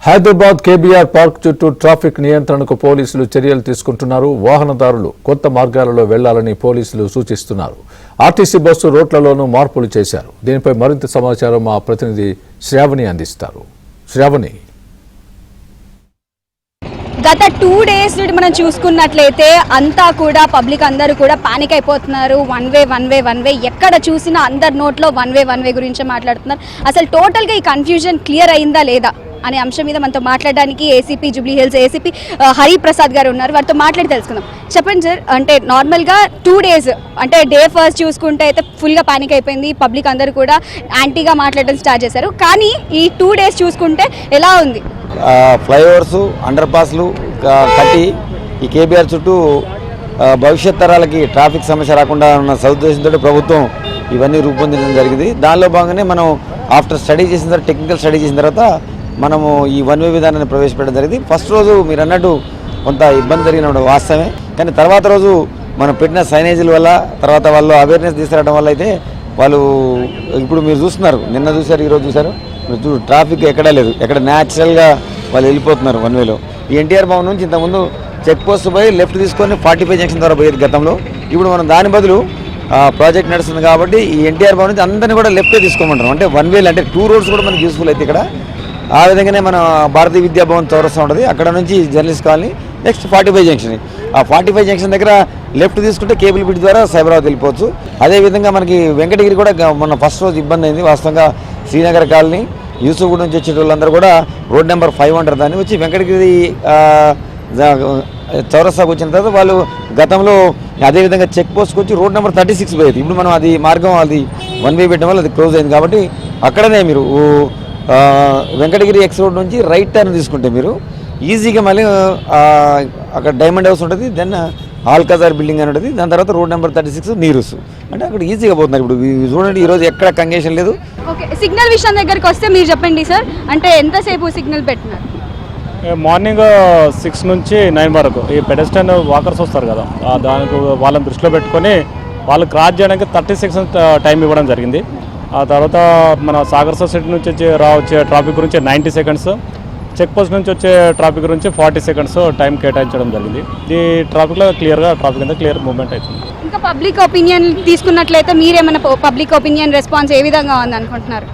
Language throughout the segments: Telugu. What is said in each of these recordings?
హైదరాబాద్ కేబీఆర్ పార్క్ చుట్టూ ట్రాఫిక్ నియంత్రణకు పోలీసులు చర్యలు తీసుకుంటున్నారు. వాహనదారులు కొత్త మార్గాలలో వెళ్లాలని పోలీసులు సూచిస్తున్నారు. ఆర్టీసీ బస్సు రూట్లలోనూ మార్పులు చేశారు. దీనిపై మరింత సమాచారం మా ప్రతినిధి శ్రావణి అందిస్తారు. శ్రావణి, గత 2 days నుండి మనం చూసుకున్నట్లయితే అంతా కూడా పబ్లిక్ అందరూ కూడా పానిక్ అయిపోతున్నారు. వన్ వే ఎక్కడ చూసినా అందరి నోట్లో వన్ వే గురించి మాట్లాడుతున్నారు. అసలు టోటల్గా ఈ కన్ఫ్యూజన్ క్లియర్ అయిందా లేదా అనే అంశం మీద మనతో మాట్లాడడానికి ACP Jubilee hills ACP Hariprasad గారు ఉన్నారు. వారితో మాట్లాడి తెలుసుకుందాం. చెప్పండి సార్, అంటే నార్మల్గా 2 days అంటే డే ఫస్ట్ చూసుకుంటే అయితే ఫుల్గా పానిక్ అయిపోయింది. పబ్లిక్ అందరూ కూడా యాంటీగా మాట్లాడడం స్టార్ట్ చేశారు. కానీ ఈ 2 days చూసుకుంటే ఎలా ఉంది? ఫ్లైఓవర్స్, అండర్ పాస్లు కట్టి ఈ కేబీఆర్ చుట్టూ భవిష్యత్ తరాలకి ట్రాఫిక్ సమస్య రాకుండా ఉన్న సదుద్దేశంతో ప్రభుత్వం ఇవన్నీ రూపొందించడం జరిగింది. దానిలో భాగంగానే మనం ఆఫ్టర్ స్టడీ చేసిన తర్వాత, టెక్నికల్ స్టడీ చేసిన తర్వాత మనము ఈ వన్ వే విధానాన్ని ప్రవేశపెట్టడం జరిగింది. ఫస్ట్ రోజు మీరు అన్నట్టు కొంత ఇబ్బంది జరిగిన వాస్తవమే, కానీ తర్వాత రోజు మనం పెట్టిన సైనేజీల వల్ల, తర్వాత వాళ్ళు అవేర్నెస్ తీసుకురావడం వల్ల అయితే వాళ్ళు ఇప్పుడు మీరు చూస్తున్నారు, నిన్న చూశారు, ఈరోజు చూశారు, ట్రాఫిక్ ఎక్కడా లేదు, ఎక్కడ న్యాచురల్గా వాళ్ళు వెళ్ళిపోతున్నారు వన్ వేలో. ఈ ఎన్టీఆర్ భవన్ నుంచి ఇంతకుముందు చెక్ పోస్ట్ పోయి లెఫ్ట్ తీసుకొని 45 జంక్షన్ ద్వారా పోయేది గతంలో. ఇప్పుడు మనం దాని బదులు ప్రాజెక్ట్ నడుస్తుంది కాబట్టి ఈ ఎన్టీఆర్ భవన్ నుంచి అందరినీ కూడా లెఫ్టే తీసుకోమంటారు. అంటే వన్ వేలు అంటే 2 roads కూడా మనకి యూస్ఫుల్ అయితే ఇక్కడ. ఆ విధంగానే మన భారతీయ విద్యాభవన్ చౌరస్తా ఉంటుంది, అక్కడ నుంచి జర్నలిస్ట్ కాలనీ, నెక్స్ట్ 45 జంక్షన్. ఆ 45 జంక్షన్ దగ్గర లెఫ్ట్ తీసుకుంటే కేబుల్ బ్రిడ్జ్ ద్వారా సైబరాబాద్ వెళ్ళిపోవచ్చు. అదేవిధంగా మనకి వెంకటగిరి కూడా మొన్న ఫస్ట్ రోజు ఇబ్బంది అయింది. వాస్తవంగా శ్రీనగర్ కాలనీ, యూసుఫ్ నుంచి వచ్చే వాళ్ళందరూ కూడా రోడ్ నెంబర్ 5 అంటారు, దాన్ని వచ్చి వెంకటగిరి చౌరస్తాకు వచ్చిన తర్వాత వాళ్ళు గతంలో అదేవిధంగా చెక్ పోస్ట్కి వచ్చి రోడ్ నెంబర్ 36 పోయేది. ఇప్పుడు మనం అది మార్గం అది వన్ వే పెట్టడం వల్ల అది క్లోజ్ అయింది. కాబట్టి అక్కడనే మీరు వెంకటగిరి ఎక్స్ రోడ్ నుంచి రైట్ టర్న్ తీసుకుంటే మీరు ఈజీగా మళ్ళీ అక్కడ డైమండ్ హౌస్ ఉంటుంది, దెన్ ఆల్కజార్ బిల్డింగ్ అని ఉంటుంది, దాని తర్వాత రోడ్ నెంబర్ 36 నీరుస్, అంటే అక్కడ ఈజీగా పోతున్నారు. ఇప్పుడు చూడండి, ఈరోజు ఎక్కడ కంగేషన్ లేదు. ఓకే, సిగ్నల్ విషయం దగ్గరికి వస్తే మీరు చెప్పండి సార్, అంటే ఎంతసేపు సిగ్నల్ పెట్టినారు? మార్నింగ్ 6 నుంచి 9 వరకు ఈ పెడెస్ట్రియన్ వాకర్స్ వస్తారు కదా, దానికి వాళ్ళని దృష్టిలో పెట్టుకొని వాళ్ళు క్రాస్ చేయడానికి 30 seconds టైం ఇవ్వడం జరిగింది. ఆ తర్వాత మన సాగర్ సొసైటీ నుంచి వచ్చే ట్రాఫిక్ గురించి 90 seconds, చెక్ పోస్ట్ నుంచి వచ్చే ట్రాఫిక్ గురించి 40 seconds టైం కేటాయించడం జరిగింది. ఈ ట్రాఫిక్లో ట్రాఫిక్ అంతా క్లియర్ మూవ్మెంట్ అవుతుంది. ఇంకా పబ్లిక్ ఒపీనియన్ తీసుకున్నట్లయితే మీరేమైనా పబ్లిక్ ఒపీనియన్ రెస్పాన్స్ ఏ విధంగా ఉంది అనుకుంటున్నారు?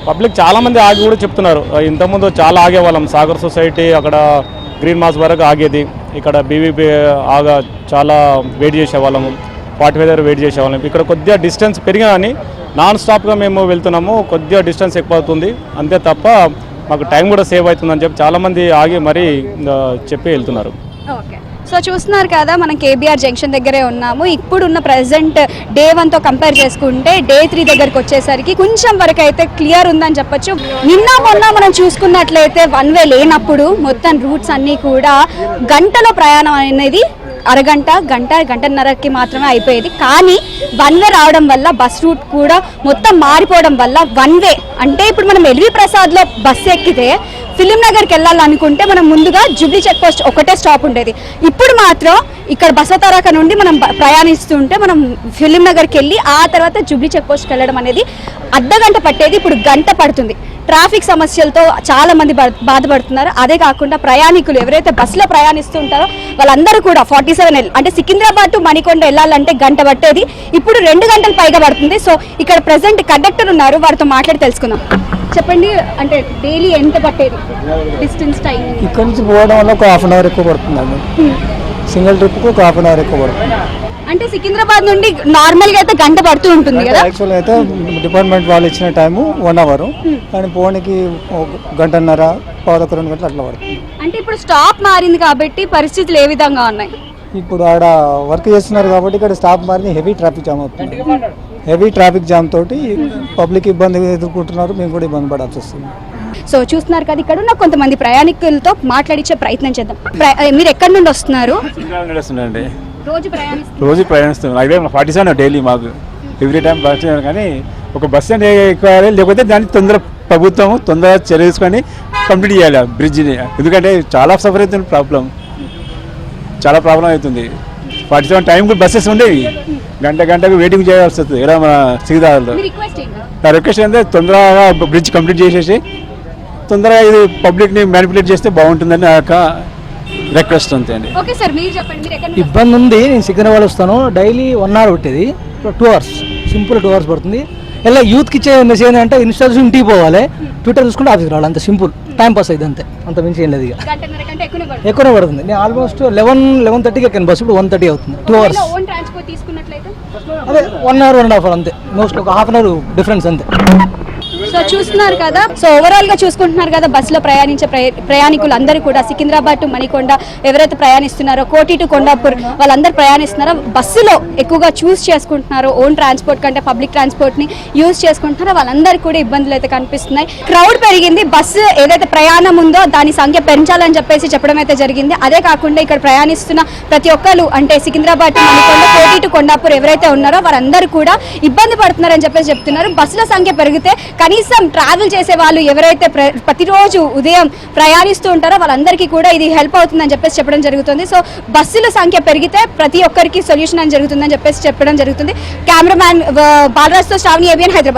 పబ్లిక్ చాలామంది ఆగి కూడా చెప్తున్నారు. ఇంతకుముందు చాలా ఆగేవాళ్ళం, సాగర్ సొసైటీ అక్కడ గ్రీన్ మాస్ వరకు ఆగేది, ఇక్కడ బీవీపీ చాలా వెయిట్ చేసేవాళ్ళము, 45 దగ్గర వెయిట్ చేసేవాళ్ళం. ఇక్కడ కొద్దిగా డిస్టెన్స్ పెరిగా అని నాన్ స్టాప్గా మేము వెళ్తున్నాము, కొద్దిగా డిస్టెన్స్ ఎక్కువ అవుతుంది అంతే తప్ప మాకు టైం కూడా సేవ్ అవుతుందని చెప్పి చాలామంది ఆగి మరీ చెప్పి వెళ్తున్నారు. ఓకే, సో చూస్తున్నారు కదా, మనం కేబీఆర్ జంక్షన్ దగ్గరే ఉన్నాము. ఇప్పుడున్న ప్రజెంట్ డే 1తో కంపేర్ చేసుకుంటే డే 3 దగ్గరకు వచ్చేసరికి కొంచెం వరకు అయితే క్లియర్ ఉందని చెప్పొచ్చు. నిన్న మొన్న మనం చూసుకున్నట్లయితే వన్ వే లేనప్పుడు మొత్తం రూట్స్ అన్నీ కూడా గంటలో ప్రయాణం అనేది గంటన్నరకి మాత్రమే అయిపోయేది. కానీ వన్ వే రావడం వల్ల బస్ రూట్ కూడా మొత్తం మారిపోవడం వల్ల వన్ వే అంటే ఇప్పుడు మనం ఎల్వి ప్రసాద్లో బస్సు ఎక్కితే ఫిలిం నగర్కి వెళ్ళాలనుకుంటే మనం ముందుగా జూబ్లీ చెక్ పోస్ట్ ఒకటే స్టాప్ ఉండేది. ఇప్పుడు మాత్రం ఇక్కడ బసవతారక నుండి మనం ప్రయాణిస్తుంటే మనం ఫిలిం నగర్కి వెళ్ళి ఆ తర్వాత జూబ్లీ చెక్ పోస్ట్కి వెళ్ళడం అనేది అర్ధగంట పట్టేది, ఇప్పుడు గంట పడుతుంది. ట్రాఫిక్ సమస్యలతో చాలా మంది బాధపడుతున్నారు. అదే కాకుండా ప్రయాణికులు ఎవరైతే బస్సులో ప్రయాణిస్తుంటారో వాళ్ళందరూ కూడా 47L అంటే సికింద్రాబాద్ టు మణికొండ వెళ్ళాలంటే గంట పట్టేది, ఇప్పుడు 2 గంటలు పైగా పడుతుంది. సో ఇక్కడ ప్రజెంట్ కండక్టర్ ఉన్నారు, వారితో మాట్లాడి తెలుసుకుందాం. చెప్పండి, అంటే డైలీ ఎంత పట్టేది డిస్టెన్స్ టైం? ఇక్కడ నుంచి పోవడం వల్ల ఒక 1/2 hour ఎక్కువ పడుతుందండి. సింగిల్ ట్రిప్కు ఒక 1/2 hour ఎక్కువ పడుతుంది. అంటే సికింద్రాబాద్ నుండి నార్మల్గా అయితే గంట పడుతూ ఉంటుంది కదా. యాక్చువల్గా అయితే డిపార్ట్మెంట్ వాళ్ళు ఇచ్చిన టైము 1 hour, కానీ పోవడానికి 1.5 గంటలు 2 గంటలు అట్లా పడుతుంది. అంటే ఇప్పుడు స్టాప్ మారింది కాబట్టి పరిస్థితులు ఏ విధంగా ఉన్నాయి? ఇప్పుడు ఆడ వర్క్ చేస్తున్నారు కాబట్టి ఇక్కడ స్టాప్ మారింది, హెవీ ట్రాఫిక్ జామ్ అవుతుంది. హెవీ ట్రాఫిక్ జామ్ తోటి పబ్లిక్ ఇబ్బంది ఎదుర్కొంటున్నారు, మేము కూడా ఇబ్బంది పడాల్సి వస్తుంది. సో చూస్తున్నారు కదా, ఇక్కడ ఉన్న కొంతమంది ప్రయాణికులతో మాట్లాడించే ప్రయత్నం చేద్దాం. మీరు ఎక్కడి నుండి వస్తున్నారు? రోజు ప్రయాణిస్తున్నాం. అదే 47 డైలీ మాకు ఎవ్రీ టైం బస్, కానీ ఒక బస్సు అంటే ఎక్కువ, లేకపోతే దాన్ని ప్రభుత్వం తొందరగా చర్య తీసుకొని కంప్లీట్ చేయాలి బ్రిడ్జిని. ఎందుకంటే చాలా సఫర్ అవుతుంది, చాలా ప్రాబ్లం అవుతుంది. 47 టైం కూడా బస్సెస్ ఉండేవి, గంటకు వెయిటింగ్ చేయాల్సి వస్తుంది ఇక్కడ మన సికింద్రాబాద్లో. నా రిక్వెస్ట్ అంటే తొందరగా బ్రిడ్జ్ కంప్లీట్ చేసేసి తొందరగా ఇది పబ్లిక్ని మ్యానిపులేట్ చేస్తే బాగుంటుందని నా యొక్క రిక్వెస్ట్ అంతే అండి. ఓకే సార్, మీరు చెప్పండి, మీరు ఎక్కడ నుండి ఇబ్బంది ఉంది. నేను సికింద్రాబాద్ వస్తాను, డైలీ 1 hour పెట్టేది 2 hours, సింపుల్ 2 hours పడుతుంది. ఇలా యూత్కి ఇచ్చే మెసేజ్ ఏంటంటే ఇన్స్టా చూసి ఇంటికి పోవాలి, ట్విట్టర్ చూసుకుంటే ఆఫీస్కి రావాలి, అంత సింపుల్. టైం పాస్ అయింది అంతే, అంత మించి ఏం లేదు. ఇక గంటన్నర కంటే ఎక్కువనే పడుతుంది. ఎక్కువనే పడుతుంది. నేను ఆల్మోస్ట్ 11:30కి ఎక్కాను బస్సు, ఇప్పుడు 1:30 అవుతుంది. 2 hours. ఓన్ ట్రాన్స్పోర్ట్ తీసుకున్నట్లయితే అదే 1 hour 1.5 hour అంతే, మోస్ట్ ఒక 1/2 hour డిఫరెన్స్ అంతే. సో చూస్తున్నారు కదా, సో ఓవరాల్ గా చూసుకుంటున్నారు కదా, బస్సులో ప్రయాణించే ప్రయాణికులు అందరూ కూడా సికింద్రాబాద్ టు మణికొండ ఎవరైతే ప్రయాణిస్తున్నారో, కోటి టు కొండాపూర్ వాళ్ళందరూ ప్రయాణిస్తున్నారో బస్సులో ఎక్కువగా చూస్ చేసుకుంటున్నారో, ఓన్ ట్రాన్స్పోర్ట్ కంటే పబ్లిక్ ట్రాన్స్పోర్ట్ ని యూజ్ చేసుకుంటున్నారో వాళ్ళందరికీ కూడా ఇబ్బందులు అయితే కనిపిస్తున్నాయి. క్రౌడ్ పెరిగింది, బస్సు ఏదైతే ప్రయాణం ఉందో దాని సంఖ్య పెంచాలని చెప్పేసి చెప్పడం అయితే జరిగింది. అదే కాకుండా ఇక్కడ ప్రయాణిస్తున్న ప్రతి ఒక్కరు అంటే సికింద్రాబాద్ టు మణికొండ, కోటి టు కొండాపూర్ ఎవరైతే ఉన్నారో వారందరూ కూడా ఇబ్బంది పడుతున్నారని చెప్పేసి చెప్తున్నారు. బస్సుల సంఖ్య పెరిగితే కనీసం ట్రావెల్ చేసే వాళ్ళు ఎవరైతే ప్రతిరోజు ఉదయం ప్రయాణిస్తూ ఉంటారో వాళ్ళందరికీ కూడా ఇది హెల్ప్ అవుతుందని చెప్పేసి చెప్పడం జరుగుతుంది. సో బస్సుల సంఖ్య పెరిగితే ప్రతి ఒక్కరికి సొల్యూషన్ అని జరుగుతుందని చెప్పేసి చెప్పడం జరుగుతుంది. కెమెరామ్యాన్ బాలరాజ్తో శ్రావణి, ABN హైదరాబాద్.